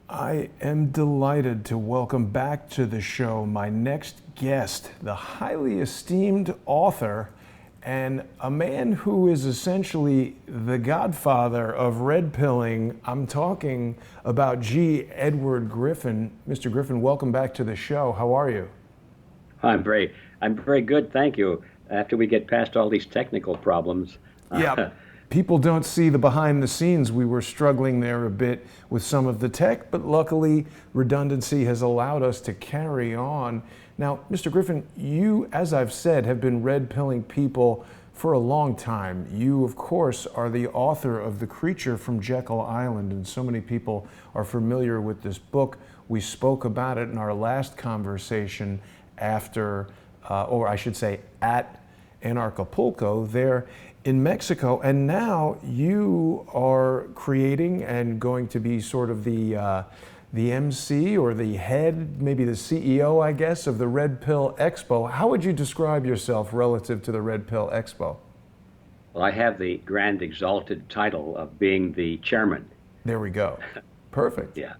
I am delighted to welcome back to the show my next guest, the highly esteemed author and a man who is essentially the godfather of red pilling. I'm talking about G. Edward Griffin. Mr. Griffin, welcome back to the show. How are you? I'm very good, thank you. After we get past all these technical problems, Yeah, people don't see the behind the scenes. We were struggling there a bit with some of the tech, but luckily redundancy has allowed us to carry on. Now, Mr. Griffin, you, as I've said, have been red pilling people for a long time. You, of course, are the author of The Creature from Jekyll Island, and so many people are familiar with this book. We spoke about it in our last conversation after, or I should say, at Anarchapulco there in Mexico, and now you are creating and going to be sort of the MC or the head, maybe the CEO, I guess, of the Red Pill Expo. How would you describe yourself relative to the Red Pill Expo? well, I have the grand exalted title of being the chairman. There we go. Perfect. Yeah.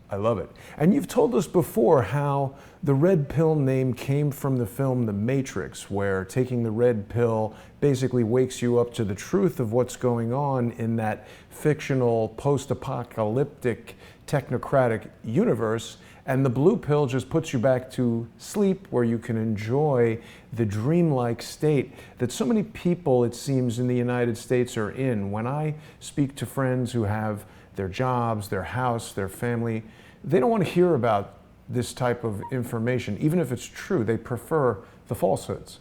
I love it. And you've told us before how the red pill name came from the film The Matrix, where taking the red pill basically wakes you up to the truth of what's going on in that fictional post-apocalyptic technocratic universe, and the blue pill just puts you back to sleep where you can enjoy the dreamlike state that so many people, it seems, in the United States are in. When I speak to friends who have their jobs, their house, their family, they don't want to hear about this type of information. Even if it's true, they prefer the falsehoods.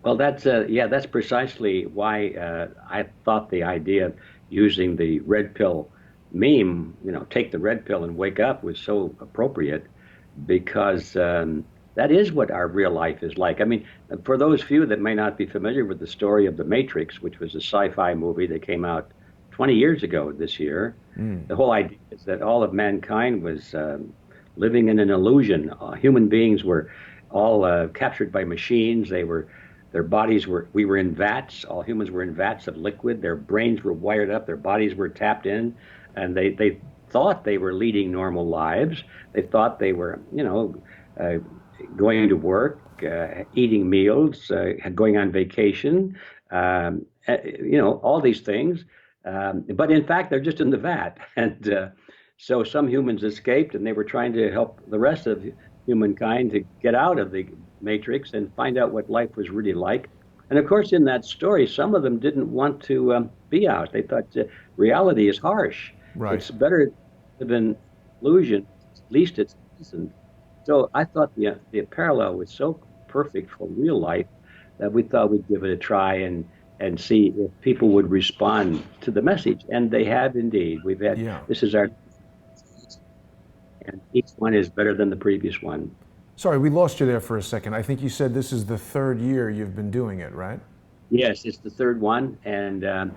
Well, that's precisely why I thought the idea of using the red pill meme, take the red pill and wake up, was so appropriate because that is what our real life is like. I mean, for those few that may not be familiar with the story of The Matrix, which was a sci-fi movie that came out 20 years ago this year, the whole idea is that all of mankind was living in an illusion. Human beings were all captured by machines. Their bodies were, we were in vats. All humans were in vats of liquid. Their brains were wired up. Their bodies were tapped in, and they thought they were leading normal lives. They thought they were, going to work, eating meals, going on vacation, all these things. But in fact, they're just in the vat. And so some humans escaped, and they were trying to help the rest of humankind to get out of the matrix and find out what life was really like. And of course, in that story, some of them didn't want to be out. They thought reality is harsh. Right. It's better to live in illusion. At least it's decent. So I thought the parallel was so perfect for real life that we thought we'd give it a try and see if people would respond to the message. And they have indeed. We've had, Yeah. this is our, and each one is better than the previous one. Sorry, we lost you there for a second. I think you said this is the third year you've been doing it, right? Yes, it's the third one. And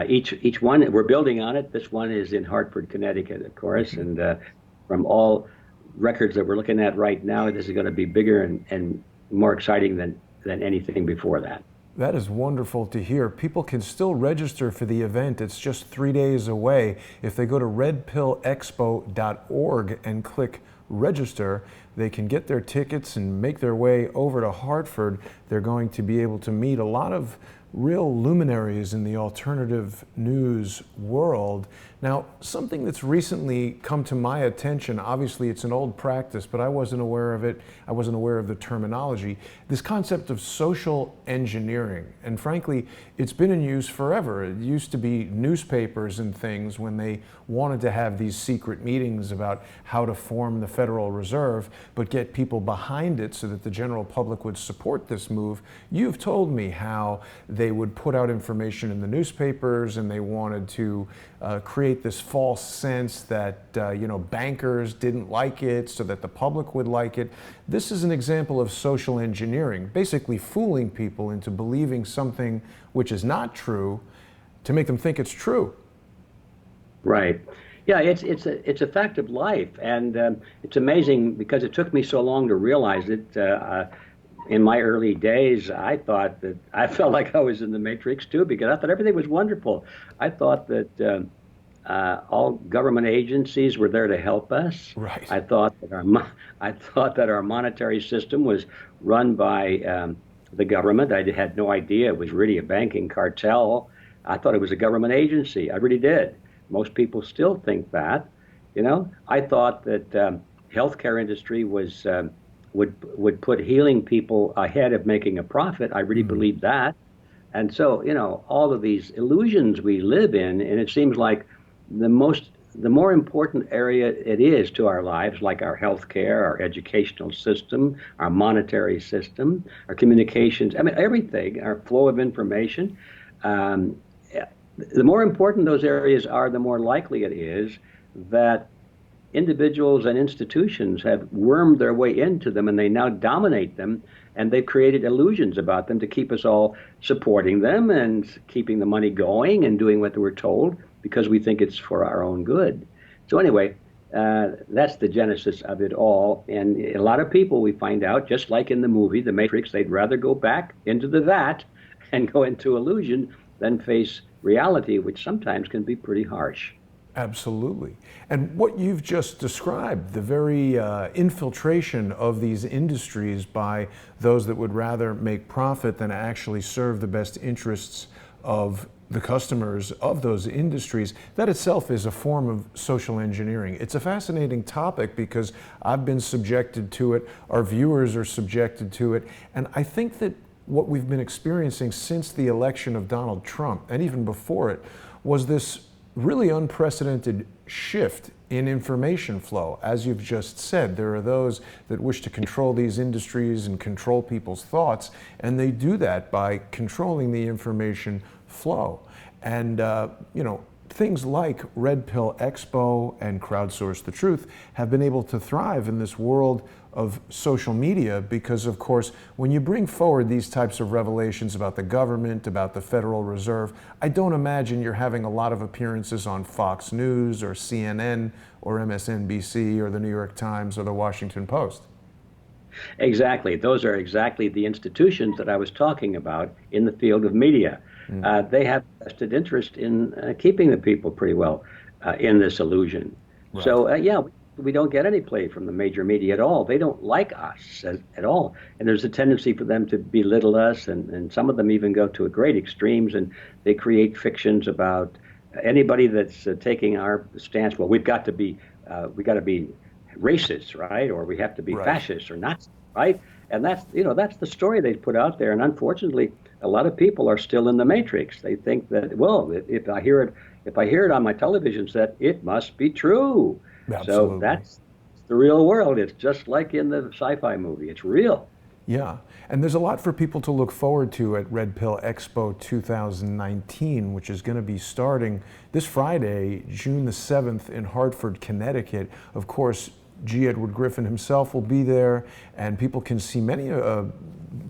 each one, we're building on it. This one is in Hartford, Connecticut, of course. And from all records that we're looking at right now, this is going to be bigger and more exciting than anything before that. That is wonderful to hear. People can still register for the event. It's just 3 days away. If they go to redpillexpo.org and click register, they can get their tickets and make their way over to Hartford. They're going to be able to meet a lot of real luminaries in the alternative news world. Now, something that's recently come to my attention, obviously it's an old practice, but I wasn't aware of it. I wasn't aware of the terminology. This concept of social engineering. And frankly, it's been in use forever. It used to be newspapers and things when they wanted to have these secret meetings about how to form the Federal Reserve, but get people behind it so that the general public would support this move. You've told me how they would put out information in the newspapers and they wanted to create this false sense that bankers didn't like it so that the public would like it. This is an example of social engineering, basically fooling people into believing something which is not true to make them think it's true. Right. Yeah, it's a fact of life, and it's amazing because it took me so long to realize it. In my early days, I thought that I felt like I was in the Matrix too, because I thought everything was wonderful. I thought that All government agencies were there to help us. Right. I thought that our monetary system was run by the government. I had no idea it was really a banking cartel. I thought it was a government agency. I really did. Most people still think that. I thought that healthcare industry was would put healing people ahead of making a profit. I really believed that. And so, all of these illusions we live in, and it seems like the more important area it is to our lives, like our healthcare, our educational system, our monetary system, our communications, I mean, everything, our flow of information. Um, the more important those areas are, the more likely it is that individuals and institutions have wormed their way into them and they now dominate them, and they've created illusions about them to keep us all supporting them and keeping the money going and doing what we're told because we think it's for our own good. So anyway, that's the genesis of it all. And a lot of people, we find out, just like in the movie The Matrix, they'd rather go back into the vat and go into illusion than face reality, which sometimes can be pretty harsh. Absolutely. And what you've just described, the very infiltration of these industries by those that would rather make profit than actually serve the best interests of the customers of those industries, that itself is a form of social engineering. It's a fascinating topic because I've been subjected to it, our viewers are subjected to it, and I think that what we've been experiencing since the election of Donald Trump, and even before it, was this really unprecedented shift in information flow. As you've just said, there are those that wish to control these industries and control people's thoughts, and they do that by controlling the information flow. And things like Red Pill Expo and Crowdsource the Truth have been able to thrive in this world of social media because, of course, when you bring forward these types of revelations about the government, about the Federal Reserve, I don't imagine you're having a lot of appearances on Fox News or CNN or MSNBC or the New York Times or the Washington Post. Exactly. Those are exactly the institutions that I was talking about in the field of media. They have vested interest in keeping the people pretty well in this illusion. Right. So, yeah, we don't get any play from the major media at all. They don't like us at all. And there's a tendency for them to belittle us, and some of them even go to great extremes, and they create fictions about anybody that's taking our stance. Well, we got to be racist, right? Or we have to be Right. fascist or Nazi, right? And that's the story they put out there. And unfortunately, a lot of people are still in the matrix. They think that, well, if I hear it on my television set, it must be true. Absolutely. So that's the real world. It's just like in the sci-fi movie. It's real. Yeah, and there's a lot for people to look forward to at Red Pill Expo 2019, which is going to be starting this Friday, June the 7th in Hartford, Connecticut. Of course, G. Edward Griffin himself will be there, and people can see many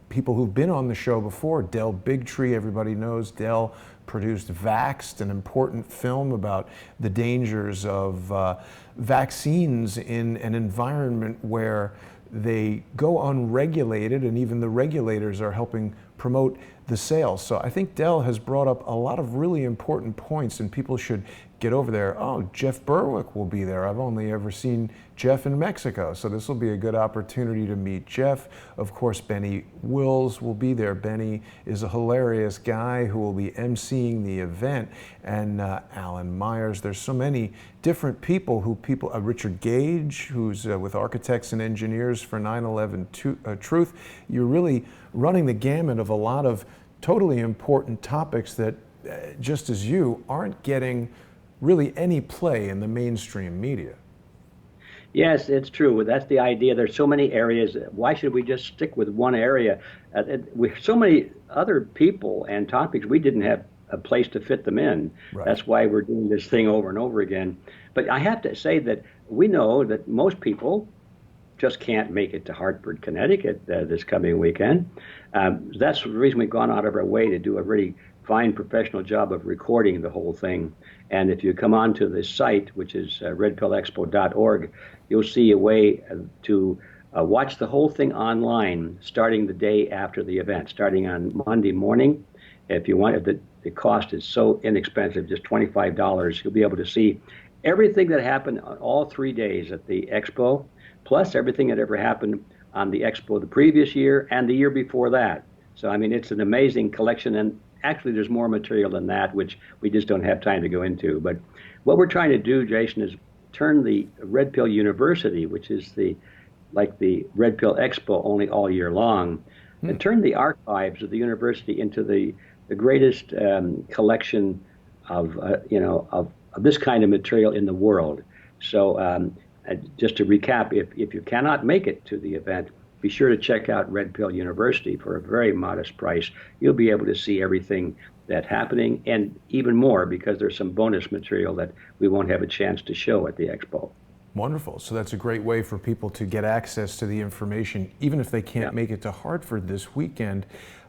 people who've been on the show before. Del Bigtree, everybody knows Del produced Vaxxed, an important film about the dangers of vaccines in an environment where they go unregulated, and even the regulators are helping promote the sales. So I think Del has brought up a lot of really important points, and people should get over there. Oh, Jeff Berwick will be there. I've only ever seen Jeff in Mexico, so this will be a good opportunity to meet Jeff. Of course, Benny Wills will be there. Benny is a hilarious guy who will be emceeing the event, and Alan Myers. There's so many different people Richard Gage, who's with Architects and Engineers for 9/11 Truth. You're really running the gamut of a lot of totally important topics that, just as you, aren't getting really any play in the mainstream media. Yes, it's true. That's the idea. There's so many areas. Why should we just stick with one area? With so many other people and topics, we didn't have a place to fit them in. Right. That's why we're doing this thing over and over again. But I have to say that we know that most people just can't make it to Hartford, Connecticut this coming weekend. That's the reason we've gone out of our way to do a really fine professional job of recording the whole thing. And if you come onto this site, which is redpillexpo.org, you'll see a way to watch the whole thing online starting the day after the event, starting on Monday morning. If the cost is so inexpensive, just $25. You'll be able to see everything that happened on all 3 days at the Expo, plus everything that ever happened on the Expo the previous year and the year before that. So, I mean, it's an amazing collection, and actually there's more material than that, which we just don't have time to go into. But what we're trying to do, Jason, is turn the Red Pill University, which is like the Red Pill Expo only all year long, and turn the archives of the university into the greatest collection of of this kind of material in the world. So just to recap, if you cannot make it to the event, be sure to check out Red Pill University for a very modest price. You'll be able to see everything that's happening and even more, because there's some bonus material that we won't have a chance to show at the Expo. Wonderful. So that's a great way for people to get access to the information, even if they can't make it to Hartford this weekend.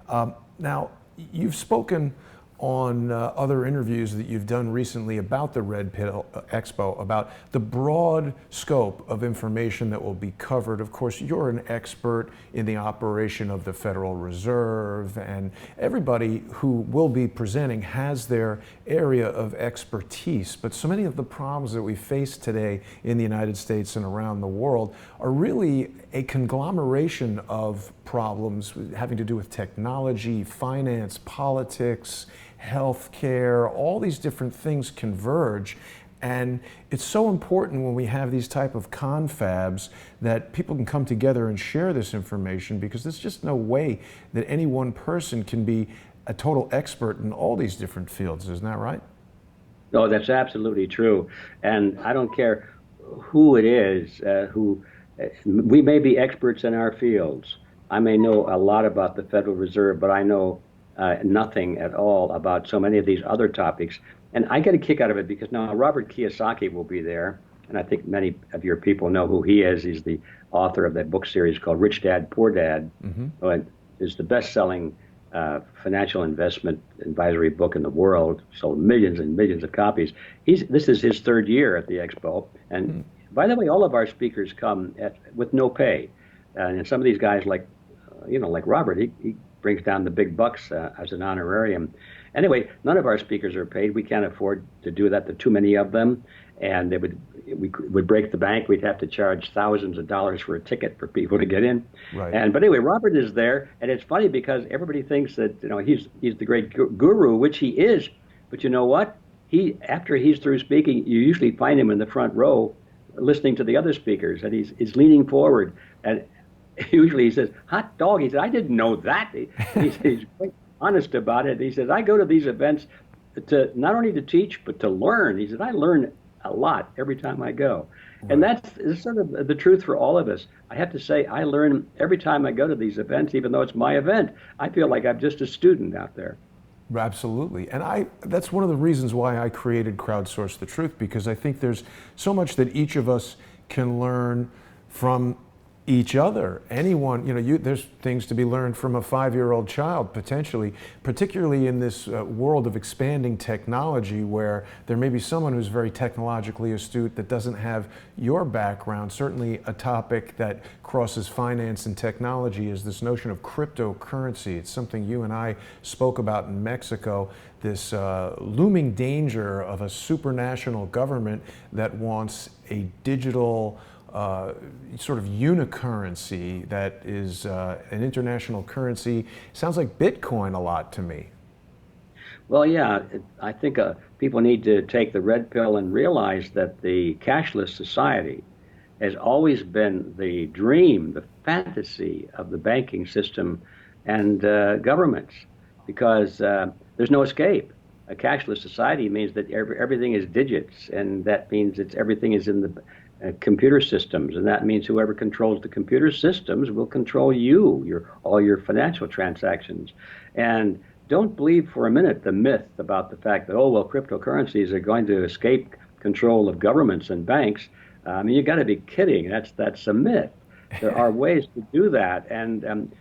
Now, you've spoken on other interviews that you've done recently about the Red Pill Expo, about the broad scope of information that will be covered. Of course, you're an expert in the operation of the Federal Reserve, and everybody who will be presenting has their area of expertise. But so many of the problems that we face today in the United States and around the world are really a conglomeration of problems having to do with technology, finance, politics, healthcare. All these different things converge, and it's so important when we have these type of confabs that people can come together and share this information, because there's just no way that any one person can be a total expert in all these different fields. Isn't that right? No, that's absolutely true. And I don't care who it is, we may be experts in our fields. I may know a lot about the Federal Reserve, but I know nothing at all about so many of these other topics. And I get a kick out of it because now Robert Kiyosaki will be there. And I think many of your people know who he is. He's the author of that book series called Rich Dad, Poor Dad. It is the best-selling financial investment advisory book in the world, sold millions and millions of copies. This is his third year at the Expo. And by the way, all of our speakers come with no pay. And some of these guys, like Robert, he brings down the big bucks as an honorarium. Anyway, none of our speakers are paid. We can't afford to do that. There are too many of them, and we would break the bank. We'd have to charge thousands of dollars for a ticket for people to get in. Right. But anyway, Robert is there, and it's funny because everybody thinks that he's the great guru, which he is. But you know what? After he's through speaking, you usually find him in the front row, listening to the other speakers, and he's leaning forward, and usually he says, "Hot dog." He said, "I didn't know that." He's quite honest about it. He says, "I go to these events to not only to teach but to learn." He said, "I learn a lot every time I go." Right. And that's sort of the truth for all of us. I have to say, I learn every time I go to these events, even though it's my event. I feel like I'm just a student out there. Absolutely. And that's one of the reasons why I created Crowdsource the Truth, because I think there's so much that each of us can learn from each other. Anyone, there's things to be learned from a 5-year-old child, potentially, particularly in this world of expanding technology, where there may be someone who's very technologically astute that doesn't have your background. Certainly a topic that crosses finance and technology is this notion of cryptocurrency. It's something you and I spoke about in Mexico, this looming danger of a supranational government that wants a digital sort of unicurrency that is an international currency. Sounds like Bitcoin a lot to me. Well, yeah, I think people need to take the red pill and realize that the cashless society has always been the dream, the fantasy of the banking system and governments, because there's no escape. A cashless society means that everything is digits, and that means everything is in the computer systems, and that means whoever controls the computer systems will control all your financial transactions. And don't believe for a minute the myth about the fact that, cryptocurrencies are going to escape control of governments and banks. I mean, you got to be kidding. That's a myth. There are ways to do that, and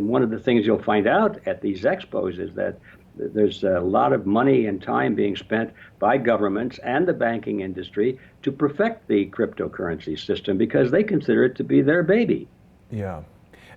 one of the things you'll find out at these expos is that there's a lot of money and time being spent by governments and the banking industry to perfect the cryptocurrency system because they consider it to be their baby. Yeah.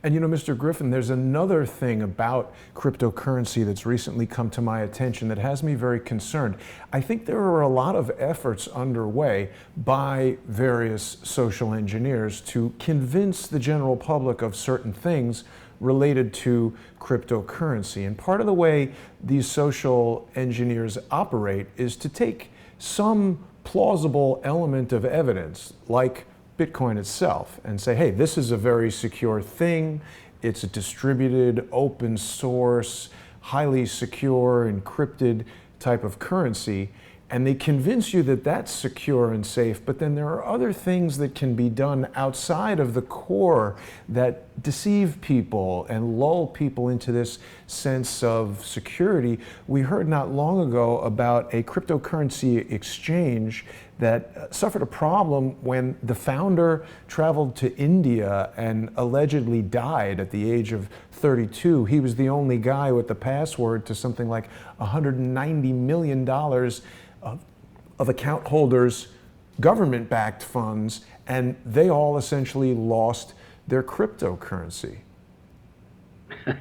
And you know, Mr. Griffin, there's another thing about cryptocurrency that's recently come to my attention that has me very concerned. I think there are a lot of efforts underway by various social engineers to convince the general public of certain things related to cryptocurrency. And part of the way these social engineers operate is to take some plausible element of evidence, like Bitcoin itself, and say, hey, this is a very secure thing. It's a distributed, open source, highly secure, encrypted type of currency. And they convince you that that's secure and safe, but then there are other things that can be done outside of the core that deceive people and lull people into this sense of security. We heard not long ago about a cryptocurrency exchange that suffered a problem when the founder traveled to India and allegedly died at the age of 32. He was the only guy with the password to something like $190 million of account holders, government-backed funds, and they all essentially lost their cryptocurrency.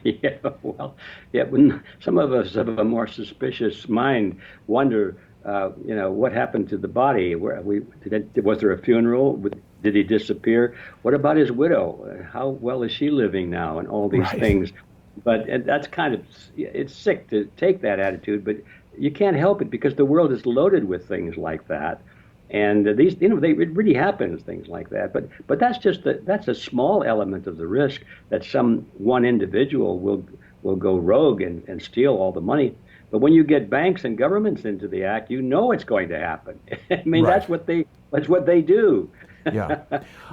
Yeah, well, yeah. When some of us of a more suspicious mind wonder, what happened to the body? Was there a funeral? Did he disappear? What about his widow? How well is she living now? And all these Right. things. But that's it's sick to take that attitude, but you can't help it because the world is loaded with things like that. And it really happens, things like that. But that's a small element of the risk that some one individual will go rogue and steal all the money. But when you get banks and governments into the act, you know it's going to happen. I mean, Right. that's what they do. Yeah.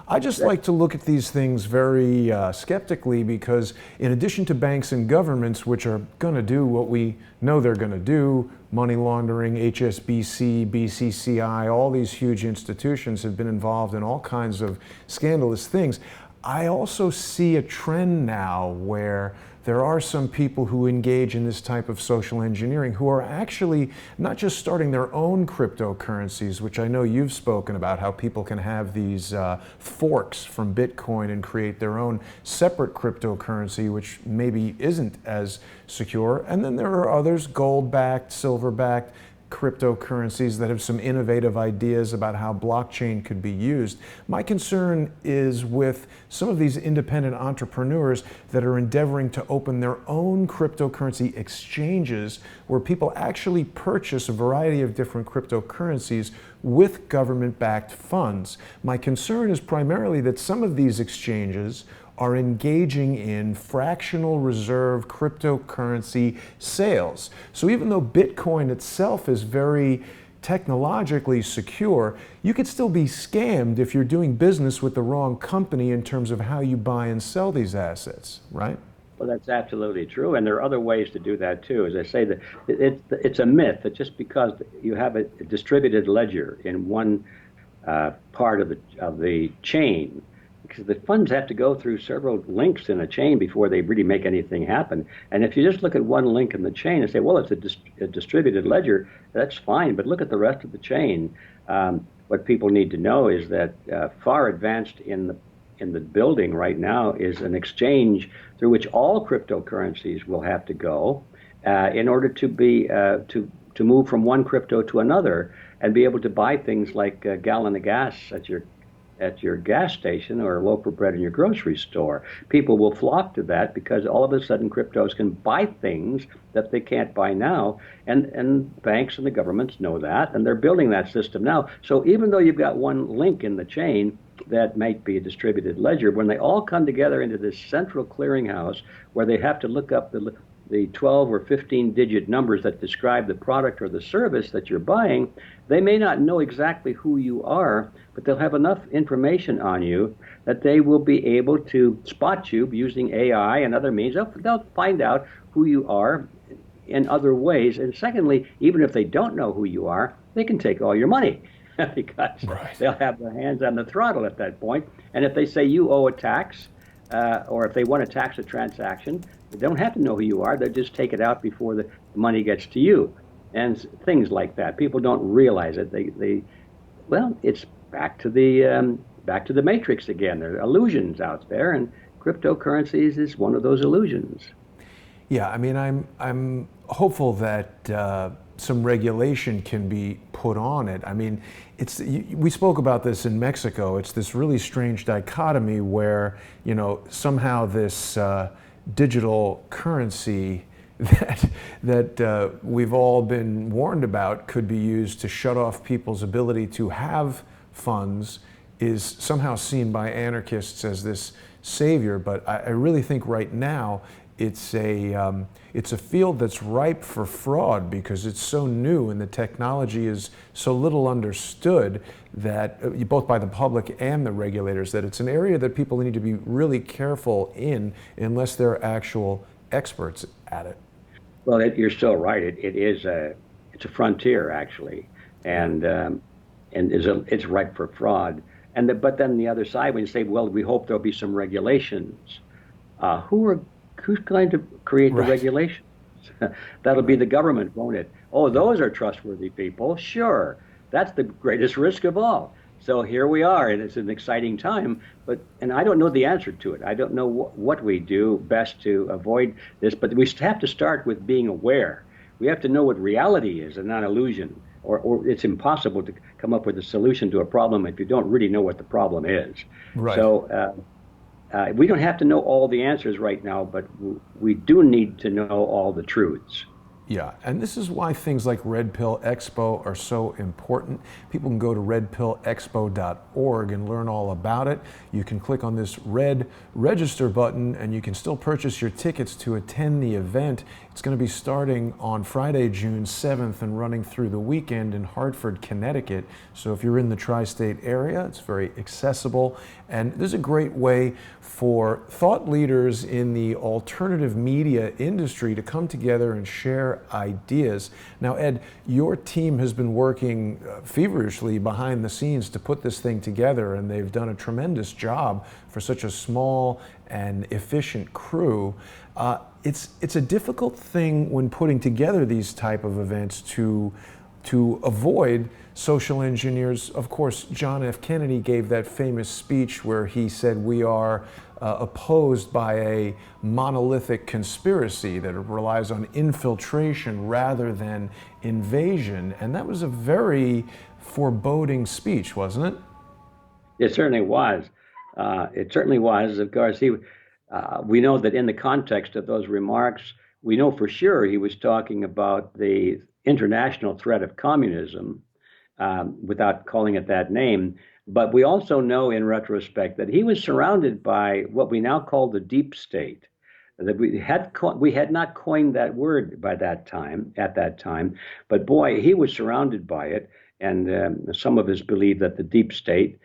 I just like to look at these things very skeptically because in addition to banks and governments, which are going to do what we know they're going to do, money laundering, HSBC, BCCI, all these huge institutions have been involved in all kinds of scandalous things. I also see a trend now where there are some people who engage in this type of social engineering who are actually not just starting their own cryptocurrencies, which I know you've spoken about, how people can have these forks from Bitcoin and create their own separate cryptocurrency, which maybe isn't as secure. And then there are others, gold-backed, silver-backed, cryptocurrencies that have some innovative ideas about how blockchain could be used. My concern is with some of these independent entrepreneurs that are endeavoring to open their own cryptocurrency exchanges where people actually purchase a variety of different cryptocurrencies with government-backed funds. My concern is primarily that some of these exchanges are engaging in fractional reserve cryptocurrency sales. So even though Bitcoin itself is very technologically secure, you could still be scammed if you're doing business with the wrong company in terms of how you buy and sell these assets, right? Well, that's absolutely true, and there are other ways to do that too. As I say, that it's a myth that just because you have a distributed ledger in one part of the chain, because the funds have to go through several links in a chain before they really make anything happen. And if you just look at one link in the chain and say, well, it's a distributed ledger, that's fine. But look at the rest of the chain. What people need to know is that far advanced in the building right now is an exchange through which all cryptocurrencies will have to go in order to be to move from one crypto to another and be able to buy things like a gallon of gas at your gas station or a loaf of bread in your grocery store. People will flock to that because all of a sudden cryptos can buy things that they can't buy now. And banks and the governments know that, and they're building that system now. So even though you've got one link in the chain that might be a distributed ledger, when they all come together into this central clearinghouse where they have to look up the 12 or 15 digit numbers that describe the product or the service that you're buying, they may not know exactly who you are, but they'll have enough information on you that they will be able to spot you using AI and other means. They'll find out who you are in other ways. And secondly, even if they don't know who you are, they can take all your money because Right. they'll have their hands on the throttle at that point. And if they say you owe a tax, or if they want to tax a transaction, they don't have to know who you are. They'll just take it out before the money gets to you, and things like that. People don't realize it. Well, it's back to the Matrix again. There are illusions out there, and cryptocurrencies is one of those illusions. Yeah, I mean, I'm hopeful that some regulation can be put on it. I mean, we spoke about this in Mexico. It's this really strange dichotomy where, somehow this digital currency that we've all been warned about could be used to shut off people's ability to have funds is somehow seen by anarchists as this savior. But I really think right now it's a field that's ripe for fraud because it's so new and the technology is so little understood that both by the public and the regulators, that it's an area that people need to be really careful in unless they're actual experts at it. Well, you're so right. It's a frontier actually, and it's ripe for fraud. But then the other side, when you say, well, we hope there'll be some regulations, who's going to create the Right. regulations? That'll be the government, won't it? Oh, those are trustworthy people. Sure, that's the greatest risk of all. So here we are, and it's an exciting time. And I don't know the answer to it. I don't know what we do best to avoid this. But we have to start with being aware. We have to know what reality is and not illusion. Or it's impossible to come up with a solution to a problem if you don't really know what the problem is. Right. So we don't have to know all the answers right now, but we do need to know all the truths. Yeah, and this is why things like Red Pill Expo are so important. People can go to redpillexpo.org and learn all about it. You can click on this red register button and you can still purchase your tickets to attend the event. It's going to be starting on Friday, June 7th and running through the weekend in Hartford, Connecticut. So if you're in the tri-state area, it's very accessible. And there's a great way for thought leaders in the alternative media industry to come together and share ideas. Now, Ed, your team has been working feverishly behind the scenes to put this thing together, and they've done a tremendous job for such a small and efficient crew. It's a difficult thing when putting together these type of events to avoid social engineers. Of course, John F. Kennedy gave that famous speech where he said we are opposed by a monolithic conspiracy that relies on infiltration rather than invasion. And that was a very foreboding speech, wasn't it? It certainly was. It certainly was. Of course, we know that in the context of those remarks, we know for sure he was talking about the international threat of communism, without calling it that name. But we also know in retrospect that he was surrounded by what we now call the deep state. That we had not coined that word by that time, at that time, but boy, he was surrounded by it. And some of us believe that the deep state,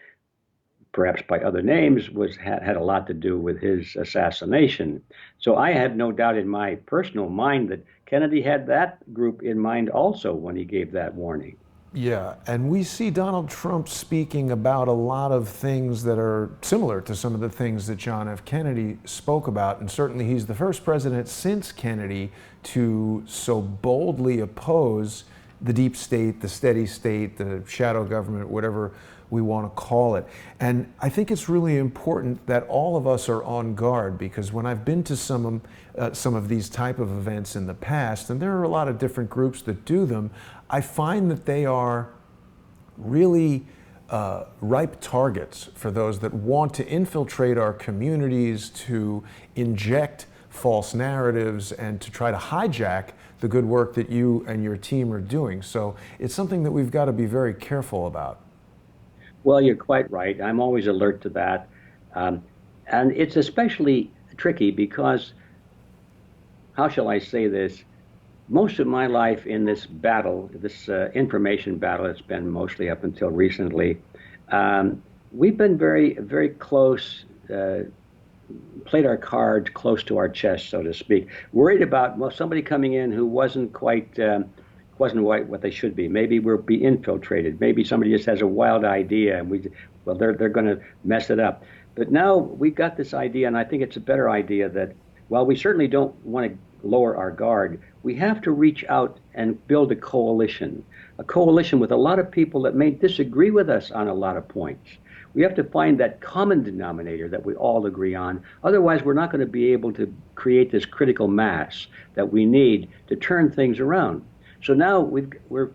perhaps by other names, had a lot to do with his assassination. So I have no doubt in my personal mind that Kennedy had that group in mind also when he gave that warning. Yeah, and we see Donald Trump speaking about a lot of things that are similar to some of the things that John F. Kennedy spoke about, and certainly he's the first president since Kennedy to so boldly oppose the deep state, the steady state, the shadow government, whatever we want to call it. And I think it's really important that all of us are on guard, because when I've been to some of these type of events in the past, and there are a lot of different groups that do them, I find that they are really ripe targets for those that want to infiltrate our communities, to inject false narratives, and to try to hijack the good work that you and your team are doing. So it's something that we've got to be very careful about. Well, you're quite right. I'm always alert to that. And it's especially tricky because, how shall I say this? Most of my life in this battle, this information battle, it's been mostly up until recently, we've been very, very close, played our cards close to our chest, so to speak. Worried about somebody coming in who wasn't quite what they should be. Maybe we'll be infiltrated. Maybe somebody just has a wild idea, and they're going to mess it up. But now we've got this idea, and I think it's a better idea that while we certainly don't want to lower our guard. We have to reach out and build a coalition with a lot of people that may disagree with us on a lot of points. We have to find that common denominator that we all agree on. Otherwise, we're not going to be able to create this critical mass that we need to turn things around. So now we're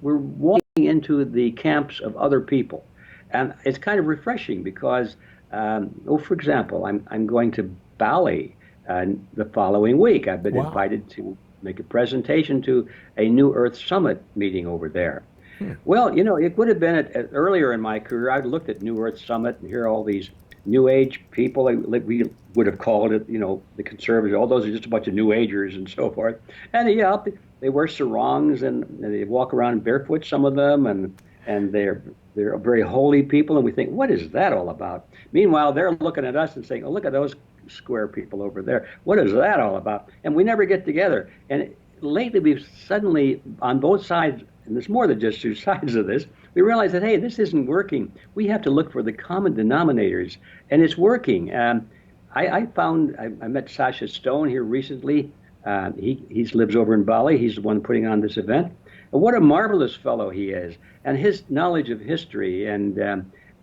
walking into the camps of other people, and it's kind of refreshing because, for example, I'm going to Bali the following week. I've been Wow. invited to make a presentation to a New Earth Summit meeting over there. Hmm. Well, it would have been earlier in my career. I'd looked at New Earth Summit and hear all these New Age people. We would have called it, the conservatives. All those are just a bunch of New Agers and so forth. And yeah, they wear sarongs and they walk around barefoot, some of them, and they're very holy people. And we think, what is that all about? Meanwhile, they're looking at us and saying, oh, look at those square people over there. What is that all about? And we never get together. And lately, we've suddenly, on both sides, and there's more than just two sides of this, we realize that, hey, this isn't working. We have to look for the common denominators, and it's working. I met Sasha Stone here recently. He lives over in Bali. He's the one putting on this event. And what a marvelous fellow he is. And his knowledge of history and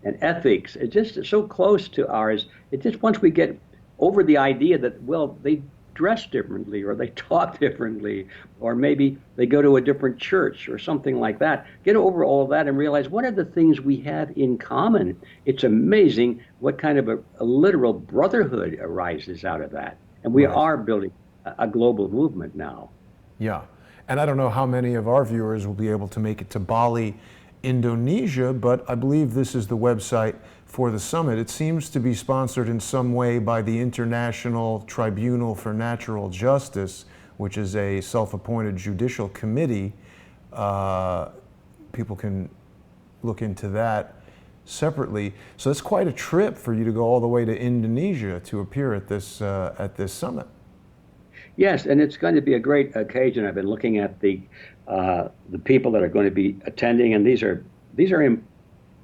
ethics is just so close to ours. It just, once we get over the idea that, well, they dress differently or they talk differently or maybe they go to a different church or something like that, get over all of that and realize what are the things we have in common. It's amazing what kind of a literal brotherhood arises out of that. And we Right. are building a global movement now. Yeah. And I don't know how many of our viewers will be able to make it to Bali, Indonesia, but I believe this is the website for the summit. It seems to be sponsored in some way by the International Tribunal for Natural Justice, which is a self-appointed judicial committee. People can look into that separately. So it's quite a trip for you to go all the way to Indonesia to appear at this summit. Yes, and it's going to be a great occasion. I've been looking at the people that are going to be attending, and these are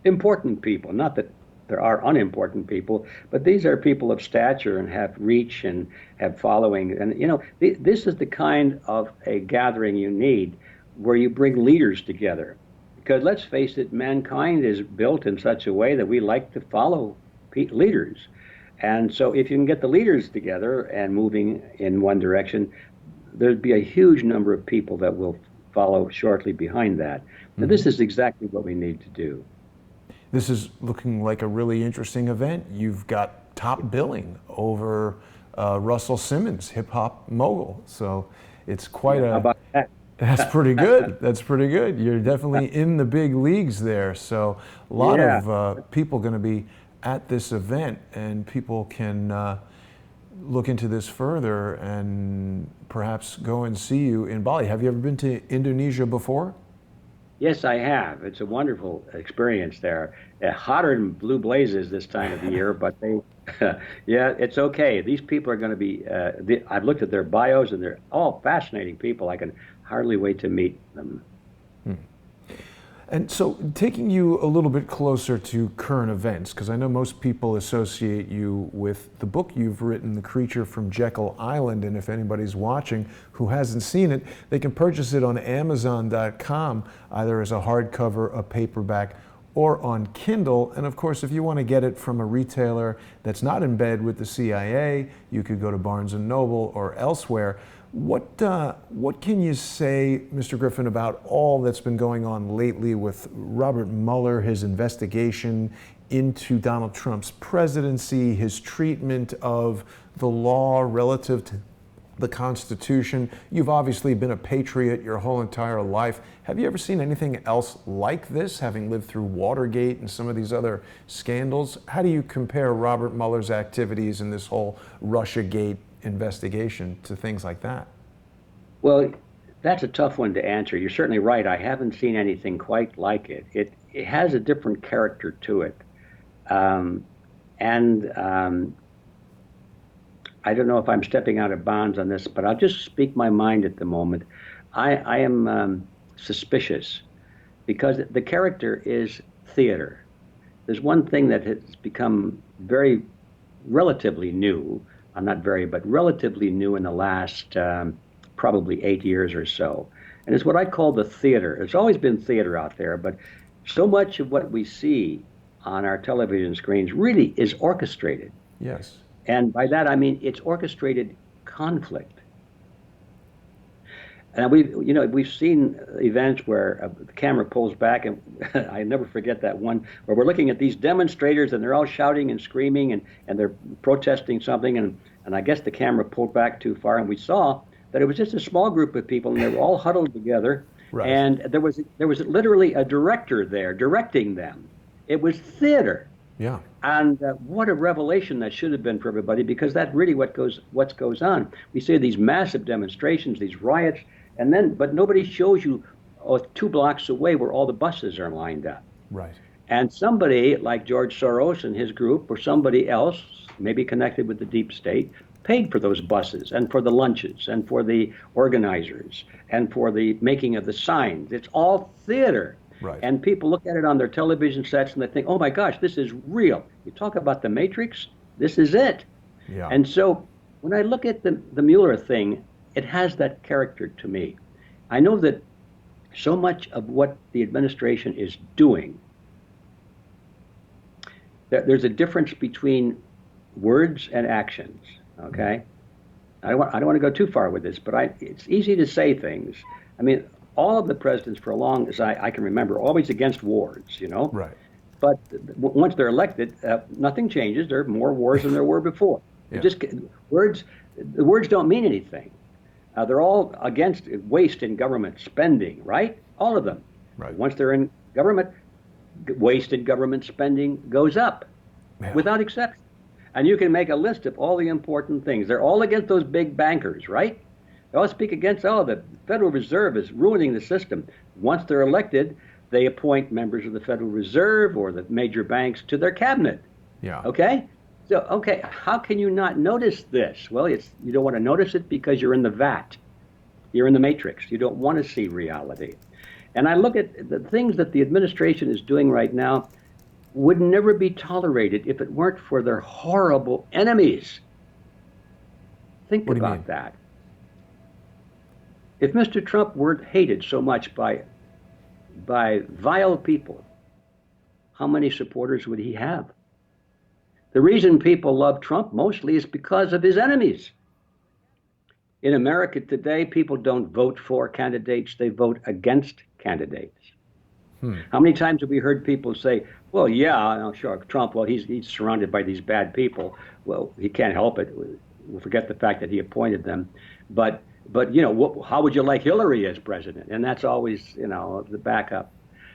important people. Not that there are unimportant people, but these are people of stature and have reach and have following. And this is the kind of a gathering you need, where you bring leaders together. Because let's face it, mankind is built in such a way that we like to follow leaders. And so if you can get the leaders together and moving in one direction, there'd be a huge number of people that will follow shortly behind that. And this is exactly what we need to do. This is looking like a really interesting event. You've got top billing over Russell Simmons, hip hop mogul. So it's quite How about that? that's pretty good. That's pretty good. You're definitely in the big leagues there. So a lot Yeah. of people going to be at this event, and people can look into this further and perhaps go and see you in Bali. Have you ever been to Indonesia before? Yes, I have. It's a wonderful experience there. Hotter than blue blazes this time of the year, but yeah, it's okay. These people are going to be. I've looked at their bios, and they're all fascinating people. I can hardly wait to meet them. And so, taking you a little bit closer to current events, because I know most people associate you with the book you've written, The Creature from Jekyll Island, and if anybody's watching who hasn't seen it, they can purchase it on Amazon.com, either as a hardcover, a paperback, or on Kindle. And of course, if you want to get it from a retailer that's not in bed with the CIA, you could go to Barnes & Noble or elsewhere. What can you say, Mr. Griffin, about all that's been going on lately with Robert Mueller, his investigation into Donald Trump's presidency, his treatment of the law relative to the Constitution? You've obviously been a patriot your whole entire life. Have you ever seen anything else like this, having lived through Watergate and some of these other scandals? How do you compare Robert Mueller's activities in this whole Russiagate investigation to things like that? Well, that's a tough one to answer. You're certainly right. I haven't seen anything quite like it. It has a different character to it, and I don't know if I'm stepping out of bounds on this, but I'll just speak my mind at the moment. I am suspicious because the character is theater. There's one thing that has become very relatively new not very, but relatively new in the last probably 8 years or so. And it's what I call the theater. There's always been theater out there, but so much of what we see on our television screens really is orchestrated. Yes. And by that I mean it's orchestrated conflict. And we've seen events where the camera pulls back, and I never forget that one where we're looking at these demonstrators and they're all shouting and screaming and they're protesting something, and I guess the camera pulled back too far, and we saw that it was just a small group of people and they were all huddled together, Right. and there was literally a director there directing them. It was theater. Yeah. And what a revelation that should have been for everybody, because that's really what goes on. We see these massive demonstrations, these riots, but nobody shows you 2 blocks away where all the buses are lined up. Right. And somebody like George Soros and his group, or somebody else, maybe connected with the deep state, paid for those buses and for the lunches and for the organizers and for the making of the signs. It's all theater. Right. And people look at it on their television sets and they think, oh my gosh, this is real. You talk about the Matrix, this is it. Yeah. And so when I look at the Mueller thing, it has that character to me. I know that so much of what the administration is doing, there's a difference between words and actions, okay? I don't want to go too far with this, but it's easy to say things. I mean, all of the presidents for as long as I can remember, always against wars, Right. But once they're elected, nothing changes. There are more wars than there were before. Yeah. The words don't mean anything. They're all against waste in government spending, right? All of them. Right. Once they're in government, waste in government spending goes up, without exception. And you can make a list of all the important things. They're all against those big bankers, right? They all speak against, the Federal Reserve is ruining the system. Once they're elected, they appoint members of the Federal Reserve or the major banks to their cabinet. Yeah. Okay? So, how can you not notice this? Well, you don't want to notice it because you're in the vat. You're in the Matrix. You don't want to see reality. And I look at the things that the administration is doing right now would never be tolerated if it weren't for their horrible enemies. Think about that. If Mr. Trump weren't hated so much by vile people, how many supporters would he have? The reason people love Trump mostly is because of his enemies. In America today, people don't vote for candidates, they vote against candidates. How many times have we heard people say, well, yeah, sure, Trump, well, he's surrounded by these bad people. Well, he can't help it. We'll forget the fact that he appointed them. But how would you like Hillary as president? And that's always, the backup.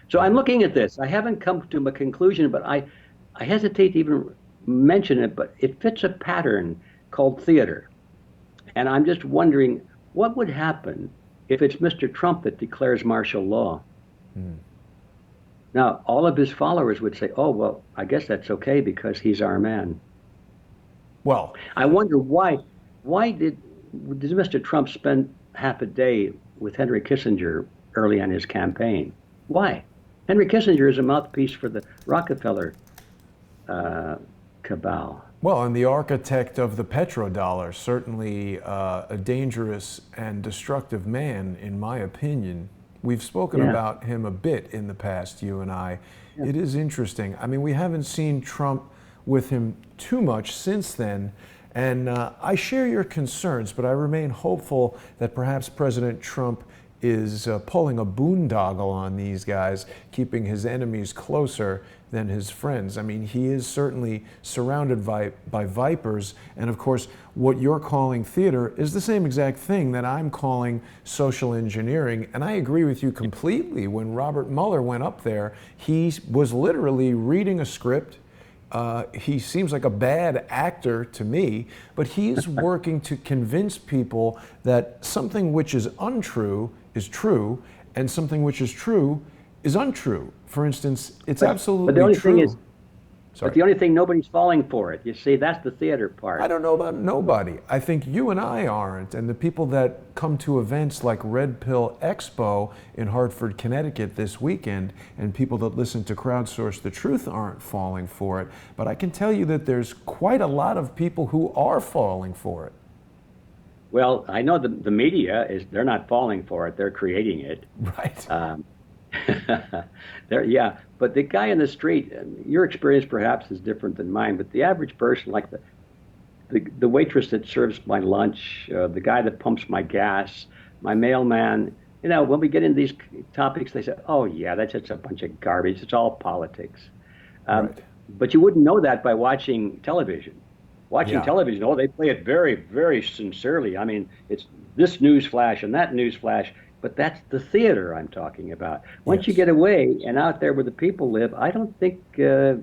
So I'm looking at this. I haven't come to a conclusion, but I hesitate to even mention it, but it fits a pattern called theater. And I'm just wondering what would happen if it's Mr. Trump that declares martial law. Now, all of his followers would say, oh, well, I guess that's okay because he's our man. Well, I wonder why did Mr. Trump spend half a day with Henry Kissinger early on his campaign? Why? Henry Kissinger is a mouthpiece for the Rockefeller cabal. Well, and the architect of the petrodollar, certainly a dangerous and destructive man, in my opinion. We've spoken about him a bit in the past, you and I. Yeah. It is interesting. I mean, we haven't seen Trump with him too much since then. And I share your concerns, but I remain hopeful that perhaps President Trump is pulling a boondoggle on these guys, keeping his enemies closer than his friends. I mean, he is certainly surrounded by vipers, and of course, what you're calling theater is the same exact thing that I'm calling social engineering, and I agree with you completely. When Robert Mueller went up there, he was literally reading a script. He seems like a bad actor to me, but he is working to convince people that something which is untrue is true, and something which is true is untrue. For instance, it's absolutely but the only true. thing is, But Sorry. the only thing, nobody's falling for it. You see, that's the theater I part. don't know about nobody. I think you and I aren't, and the people that come to events like Red Pill Expo in Hartford, Connecticut this weekend, and people that listen to Crowdsource the Truth aren't falling for it. But I can tell you that there's quite a lot of people who are falling for it. Well, I know the media is, they're not falling for it, they're creating it. Right. Um, yeah, but the guy in the street, your experience perhaps is different than mine, but the average person, like the waitress that serves my lunch, the guy that pumps my gas, my mailman, when we get into these topics, they say, oh, yeah, that's just a bunch of garbage. It's all politics. Um, Right. but you wouldn't know that by watching television. Watching Yeah. television, oh, they play it very, very sincerely. I mean, it's this news flash and that news flash, but that's the theater I'm talking about. Once you Yes. get away and out there where the people live, I don't think it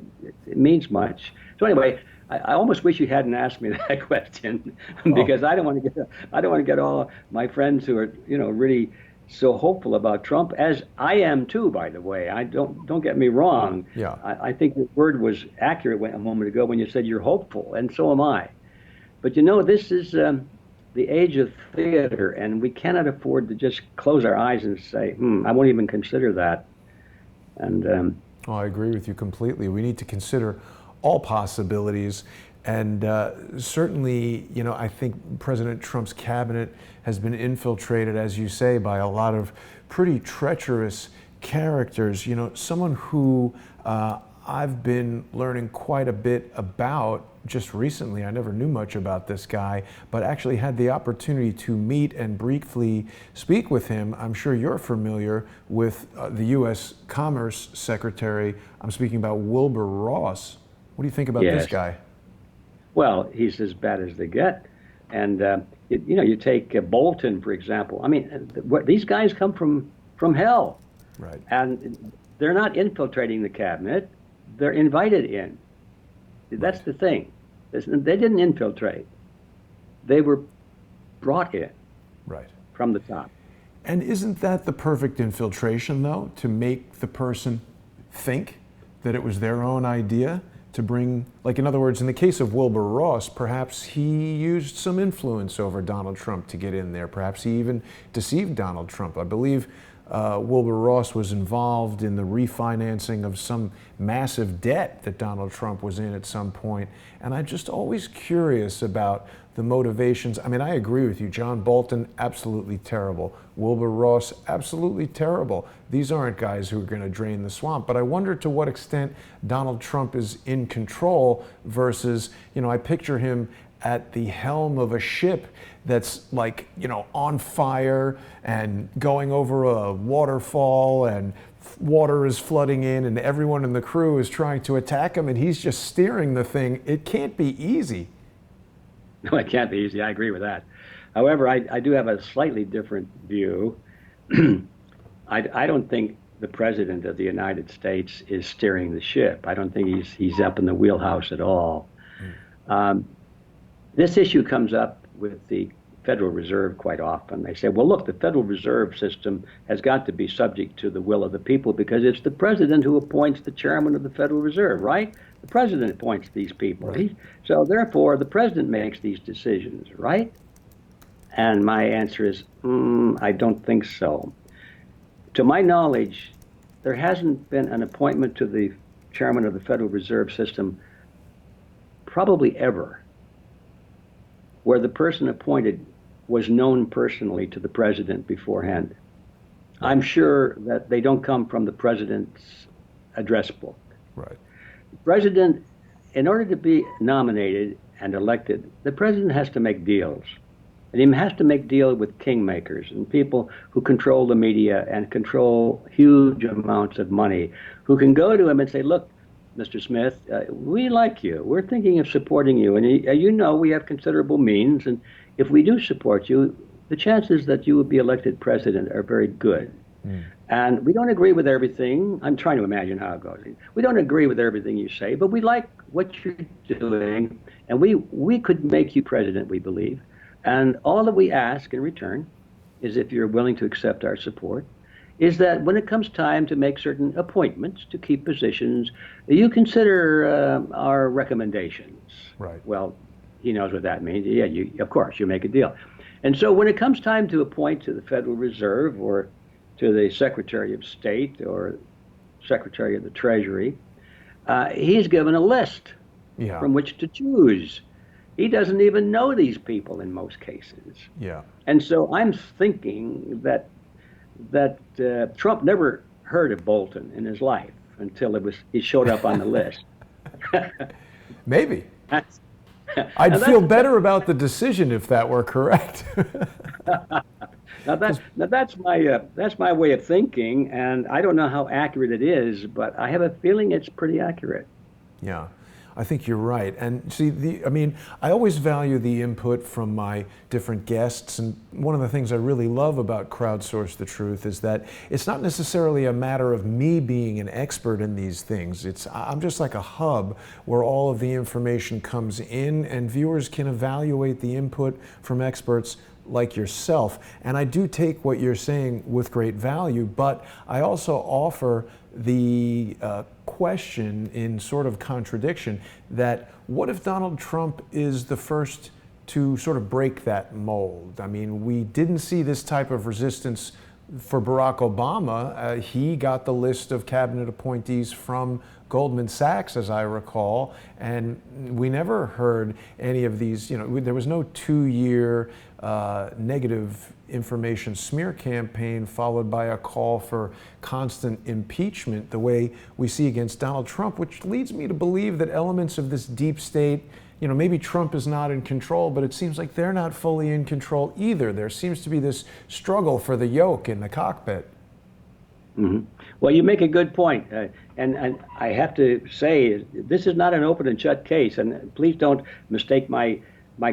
means much. So anyway, I almost wish you hadn't asked me that question Oh, because I don't want to get all my friends who are really so hopeful about Trump, as I am too, by the way. I don't get me wrong. yeah. I think your word was accurate a moment ago when you said you're hopeful, and so am I. But this is the age of theater, and we cannot afford to just close our eyes and say, I won't even consider that. And Oh, I agree with you completely. We need to consider all possibilities. And certainly, I think President Trump's cabinet has been infiltrated, as you say, by a lot of pretty treacherous characters. Someone who I've been learning quite a bit about just recently. I never knew much about this guy, but actually had the opportunity to meet and briefly speak with him. I'm sure you're familiar with the U.S. Commerce Secretary. I'm speaking about Wilbur Ross. What do you think about this yes, guy? well, he's as bad as they get. And you take Bolton, for example. I mean, these guys come from hell, Right. and they're not infiltrating the cabinet; they're invited in. That's Right. the thing. They didn't infiltrate; they were brought in Right. from the top. And isn't that the perfect infiltration, though, to make the person think that it was their own idea to bring, like, in other words, in the case of Wilbur Ross, perhaps he used some influence over Donald Trump to get in there. Perhaps he even deceived Donald Trump. I believe Wilbur Ross was involved in the refinancing of some massive debt that Donald Trump was in at some point. And I'm just always curious about the motivations. I mean, I agree with you. John Bolton, absolutely terrible. Wilbur Ross, absolutely terrible. These aren't guys who are going to drain the swamp. But I wonder to what extent Donald Trump is in control versus, I picture him at the helm of a ship that's like, on fire and going over a waterfall, and water is flooding in and everyone in the crew is trying to attack him and he's just steering the thing. It can't be easy. No, it can't be easy. I agree with that. However, I do have a slightly different view. I don't think the president of the United States is steering the ship. I don't think he's up in the wheelhouse at all. Um, this issue comes up with the Federal Reserve quite often. They say, well, look, the Federal Reserve System has got to be subject to the will of the people because it's the president who appoints the chairman of the Federal Reserve, right? The president appoints these people. Right. So therefore, the president makes these decisions, right? And my answer is, I don't think so. To my knowledge, there hasn't been an appointment to the chairman of the Federal Reserve System probably ever where the person appointed was known personally to the president beforehand. I'm sure that they don't come from the president's address book. Right. The president, in order to be nominated and elected, the president has to make deals. And he has to make deals with kingmakers and people who control the media and control huge amounts of money, who can go to him and say, look, Mr. Smith, we like you. We're thinking of supporting you. And we have considerable means. And if we do support you, the chances that you will be elected president are very good. And we don't agree with everything. I'm trying to imagine how it goes. We don't agree with everything you say, but we like what you're doing. And we could make you president, we believe. And all that we ask in return is if you're willing to accept our support. is that when it comes time to make certain appointments to keep positions, you consider our recommendations. Right. Well, he knows what that means. Yeah, of course, you make a deal. And so when it comes time to appoint to the Federal Reserve or to the Secretary of State or Secretary of the Treasury, he's given a list Yeah. from which to choose. He doesn't even know these people in most cases. Yeah. And so I'm thinking that Trump never heard of Bolton in his life until he showed up on the list. Maybe. That's, I'd feel better about the decision if that were correct. now that's my way of thinking, and I don't know how accurate it is, but I have a feeling it's pretty accurate. Yeah, I think you're right. And see, I mean, I always value the input from my different guests. And one of the things I really love about Crowdsource the Truth is that it's not necessarily a matter of me being an expert in these things. I'm just like a hub where all of the information comes in and viewers can evaluate the input from experts like yourself. And I do take what you're saying with great value, but I also offer the question in sort of contradiction that what if Donald Trump is the first to sort of break that mold? I mean, we didn't see this type of resistance for Barack Obama. He got the list of cabinet appointees from Goldman Sachs, as I recall, and we never heard any of these, there was no 2-year negative information smear campaign followed by a call for constant impeachment the way we see against Donald Trump, which leads me to believe that elements of this deep state, maybe Trump is not in control, but it seems like they're not fully in control either. There seems to be this struggle for the yoke in the cockpit. Mm-hmm. Well, you make a good point. And I have to say, this is not an open and shut case. And please don't mistake my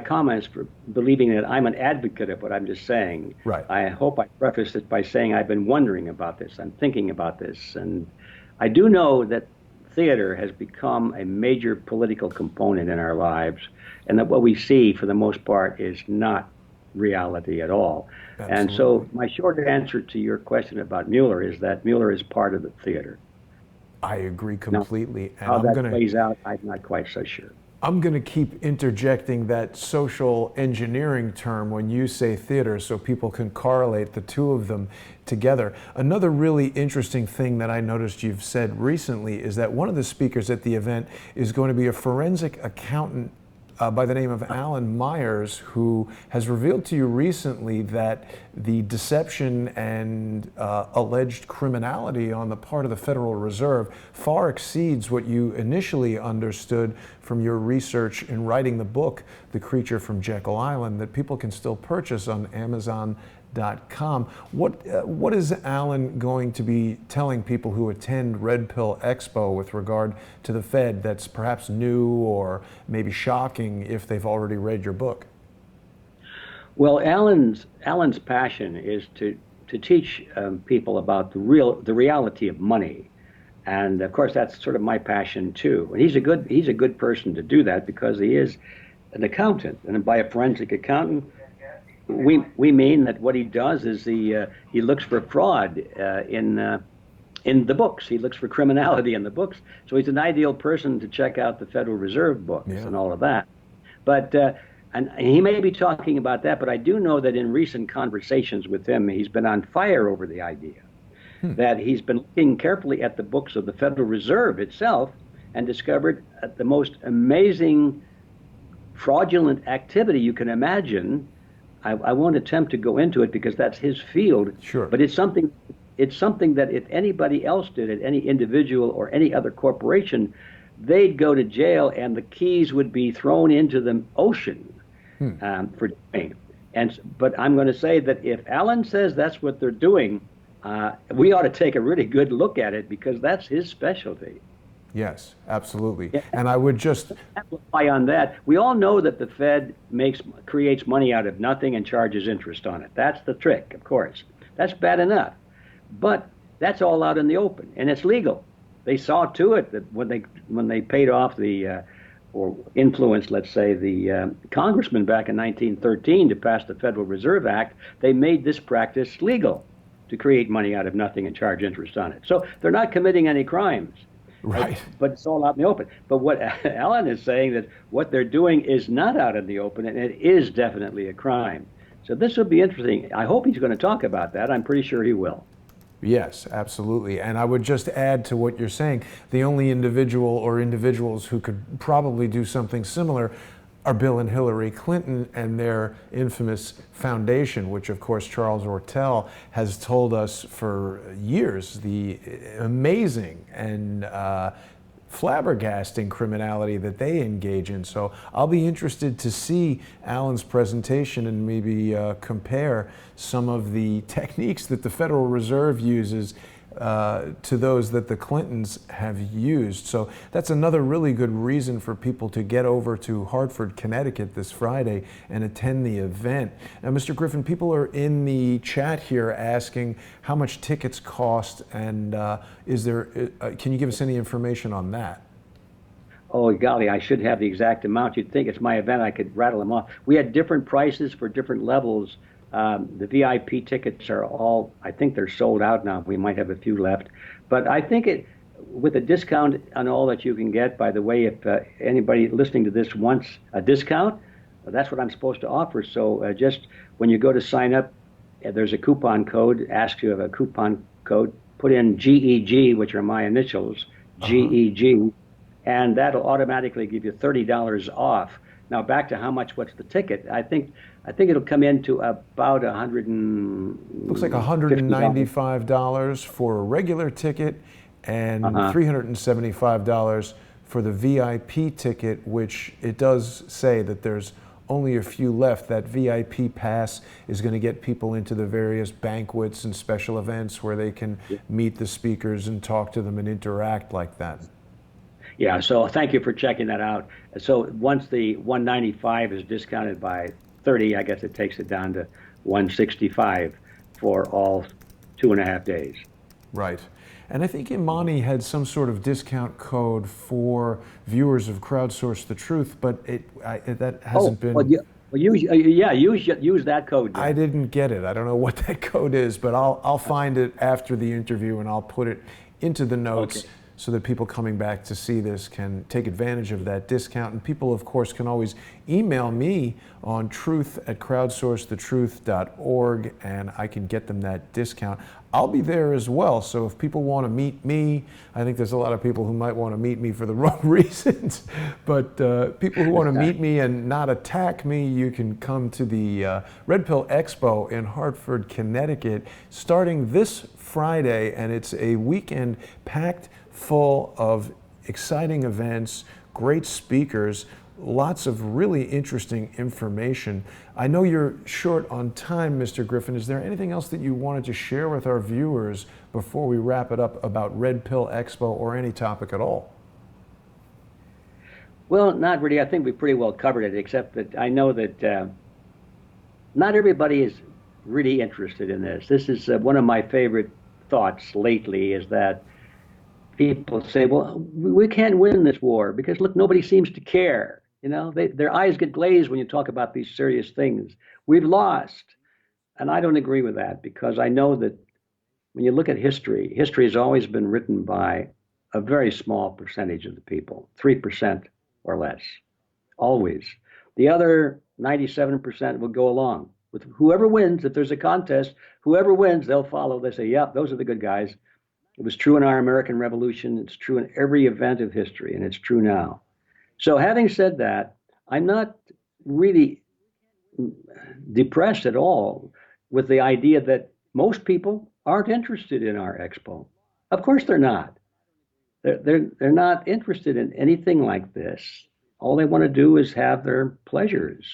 comments for believing that I'm an advocate of what I'm just saying. Right. I hope I preface it by saying I've been wondering about this. I'm thinking about this. And I do know that theater has become a major political component in our lives, and that what we see, for the most part, is not reality at all. Absolutely. And so my short answer to your question about Mueller is that Mueller is part of the theater. I agree completely. Now, how that plays out, I'm not quite so sure. I'm going to keep interjecting that social engineering term when you say theater so people can correlate the two of them together. Another really interesting thing that I noticed you've said recently is that one of the speakers at the event is going to be a forensic accountant by the name of Alan Myers, who has revealed to you recently that the deception and alleged criminality on the part of the Federal Reserve far exceeds what you initially understood from your research in writing the book, The Creature from Jekyll Island, that people can still purchase on Amazon.com. What is Alan going to be telling people who attend Red Pill Expo with regard to the Fed that's perhaps new or maybe shocking if they've already read your book? Well, Alan's passion is to teach people about the reality of money, and of course that's sort of my passion too. And he's a good person to do that because he is an accountant, and by a forensic accountant, we mean that what he does is he looks for fraud in the books. He looks for criminality in the books. So he's an ideal person to check out the Federal Reserve books and all of that. But and he may be talking about that, but I do know that in recent conversations with him, he's been on fire over the idea that he's been looking carefully at the books of the Federal Reserve itself and discovered the most amazing fraudulent activity you can imagine. I won't attempt to go into it because that's his field. Sure. But it's something that if anybody else did it, any individual or any other corporation, they'd go to jail and the keys would be thrown into the ocean for doing. But I'm going to say that if Alan says that's what they're doing, we ought to take a really good look at it because that's his specialty. Yes, absolutely. Yeah. And I would just amplify on that. We all know that the Fed creates money out of nothing and charges interest on it. That's the trick, of course. That's bad enough. But that's all out in the open, and it's legal. They saw to it that when they paid off or influenced, let's say, the congressman back in 1913 to pass the Federal Reserve Act, they made this practice legal to create money out of nothing and charge interest on it. So they're not committing any crimes. Right. But it's all out in the open. But what Alan is saying that what they're doing is not out in the open, and it is definitely a crime. So this will be interesting. I hope he's going to talk about that. I'm pretty sure he will. Yes, absolutely. And I would just add to what you're saying, the only individual or individuals who could probably do something similar are Bill and Hillary Clinton and their infamous foundation, which of course Charles Ortel has told us for years, the amazing and flabbergasting criminality that they engage in. So I'll be interested to see Alan's presentation and maybe compare some of the techniques that the Federal Reserve uses to those that the Clintons have used. So that's another really good reason for people to get over to Hartford, Connecticut this Friday and attend the event. Now, Mr. Griffin, people are in the chat here asking how much tickets cost, and can you give us any information on that? Oh, golly, I should have the exact amount. You'd think it's my event, I could rattle them off. We had different prices for different levels. The VIP tickets are all, I think they're sold out now. We might have a few left. But I think with a discount on all that you can get, by the way, if anybody listening to this wants a discount, that's what I'm supposed to offer. So just when you go to sign up, there's a coupon code, asks you have a coupon code, put in GEG, which are my initials, GEG, and that'll automatically give you $30 off. Now back to what's the ticket? I think it'll come into about Looks like $195 for a regular ticket and $375 for the VIP ticket, which it does say that there's only a few left. That VIP pass is going to get people into the various banquets and special events where they can meet the speakers and talk to them and interact like that. Yeah, so thank you for checking that out. So once the 195 is discounted by 30, I guess it takes it down to 165 for all 2.5 days. Right. And I think Imani had some sort of discount code for viewers of Crowdsource the Truth, but that hasn't been... Well, use that code. Then. I didn't get it. I don't know what that code is, but I'll find it after the interview and I'll put it into the notes. Okay. So that people coming back to see this can take advantage of that discount. And people, of course, can always email me on truth@crowdsourcethetruth.org, and I can get them that discount. I'll be there as well, so if people want to meet me, I think there's a lot of people who might want to meet me for the wrong reasons, but people who want to meet me and not attack me, you can come to the Red Pill Expo in Hartford, Connecticut, starting this Friday, and it's a weekend packed full of exciting events, great speakers, lots of really interesting information. I know you're short on time, Mr. Griffin. Is there anything else that you wanted to share with our viewers before we wrap it up about Red Pill Expo or any topic at all? Well, not really. I think we pretty well covered it, except that I know that not everybody is really interested in this. This is one of my favorite thoughts lately, is that people say, well, we can't win this war because, look, nobody seems to care. You know, their eyes get glazed when you talk about these serious things. We've lost. And I don't agree with that, because I know that when you look at history, history has always been written by a very small percentage of the people, 3% or less, always. The other 97% will go along with whoever wins. If there's a contest, whoever wins, they'll follow. They say, yep, those are the good guys. It was true in our American Revolution. It's true in every event of history, and it's true now. So having said that, I'm not really depressed at all with the idea that most people aren't interested in our expo. Of course they're not. They're not interested in anything like this. All they want to do is have their pleasures,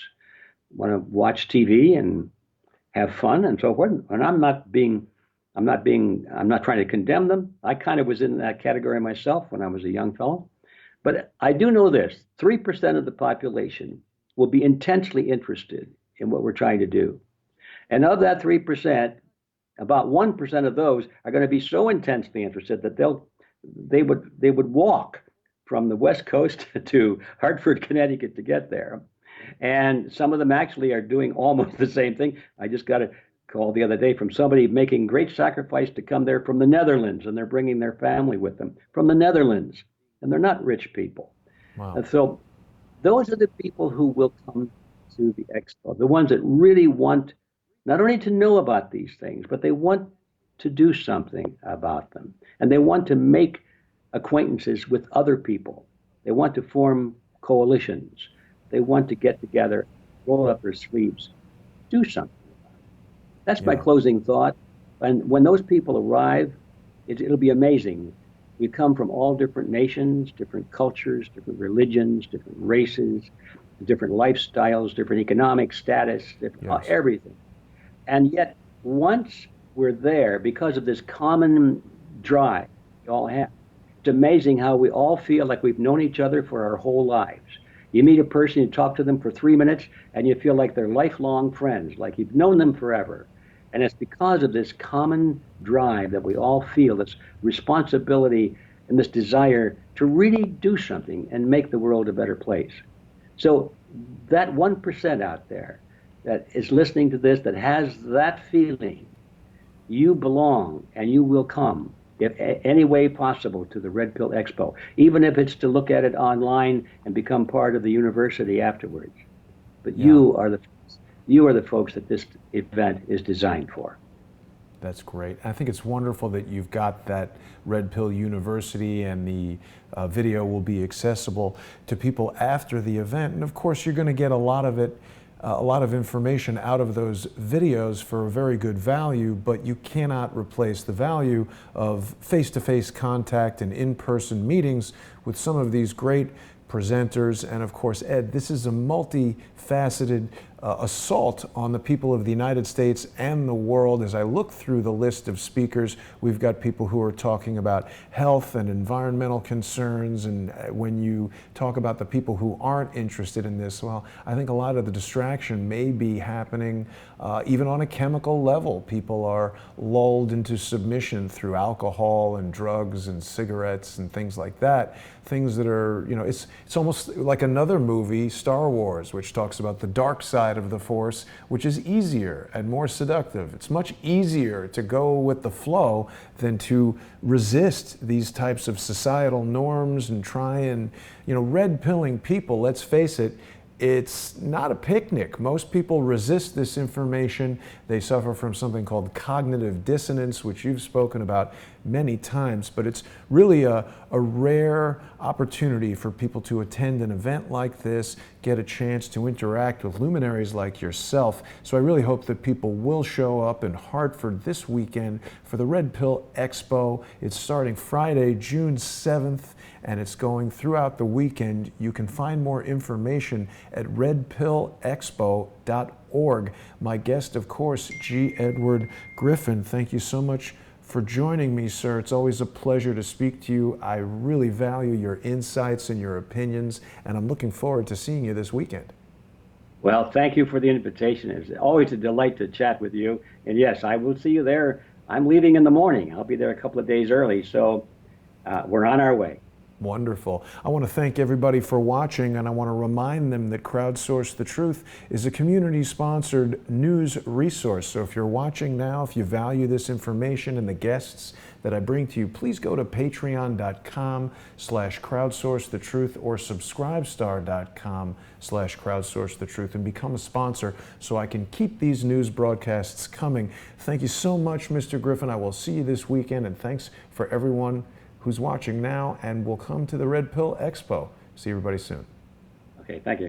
want to watch TV and have fun and so forth. And I'm not trying to condemn them. I kind of was in that category myself when I was a young fellow. But I do know this, 3% of the population will be intensely interested in what we're trying to do. And of that 3%, about 1% of those are going to be so intensely interested that they would walk from the West Coast to Hartford, Connecticut to get there. And some of them actually are doing almost the same thing. I just got call the other day from somebody making great sacrifice to come there from the Netherlands, and they're bringing their family with them from the Netherlands, and they're not rich people. Wow. And so those are the people who will come to the expo, the ones that really want not only to know about these things, but they want to do something about them. And they want to make acquaintances with other people. They want to form coalitions. They want to get together, roll up their sleeves, do something. That's my Yeah. closing thought. And when those people arrive, it'll be amazing. We come from all different nations, different cultures, different religions, different races, different lifestyles, different economic status, Yes. everything. And yet, once we're there, because of this common drive we all have, it's amazing how we all feel like we've known each other for our whole lives. You meet a person, you talk to them for 3 minutes, and you feel like they're lifelong friends, like you've known them forever. And it's because of this common drive that we all feel, this responsibility and this desire to really do something and make the world a better place. So that 1% out there that is listening to this, that has that feeling, you belong and you will come if any way possible to the Red Pill Expo, even if it's to look at it online and become part of the university afterwards. But Yeah. you are the folks that this event is designed for. That's great. I think it's wonderful that you've got that Red Pill University, and the video will be accessible to people after the event. And of course, you're going to get a lot of it, a lot of information out of those videos for a very good value, but you cannot replace the value of face-to-face contact and in-person meetings with some of these great presenters. And of course, Ed, this is a multifaceted assault on the people of the United States and the world. As I look through the list of speakers, we've got people who are talking about health and environmental concerns. And when you talk about the people who aren't interested in this, well, I think a lot of the distraction may be happening even on a chemical level. People are lulled into submission through alcohol and drugs and cigarettes and things like that. Things that are, you know, it's almost like another movie, Star Wars, which talks about the dark side of the Force, which is easier and more seductive. It's much easier to go with the flow than to resist these types of societal norms and try and, you know, red pilling people, let's face it, it's not a picnic. Most people resist this information. They suffer from something called cognitive dissonance, which you've spoken about many times, but it's really a rare opportunity for people to attend an event like this, get a chance to interact with luminaries like yourself. So I really hope that people will show up in Hartford this weekend for the Red Pill Expo. It's starting Friday, June 7th, and it's going throughout the weekend. You can find more information at redpillexpo.org. My guest, of course, G. Edward Griffin. Thank you so much for joining me, sir. It's always a pleasure to speak to you. I really value your insights and your opinions, and I'm looking forward to seeing you this weekend. Well, thank you for the invitation. It's always a delight to chat with you. And yes, I will see you there. I'm leaving in the morning. I'll be there a couple of days early, so we're on our way. Wonderful. I want to thank everybody for watching, and I want to remind them that Crowdsource the Truth is a community-sponsored news resource. So if you're watching now, if you value this information and the guests that I bring to you, please go to patreon.com/crowdsourcethetruth or subscribestar.com/crowdsourcethetruth and become a sponsor so I can keep these news broadcasts coming. Thank you so much, Mr. Griffin. I will see you this weekend, and thanks for everyone who's watching now and will come to the Red Pill Expo. See everybody soon. Okay, thank you.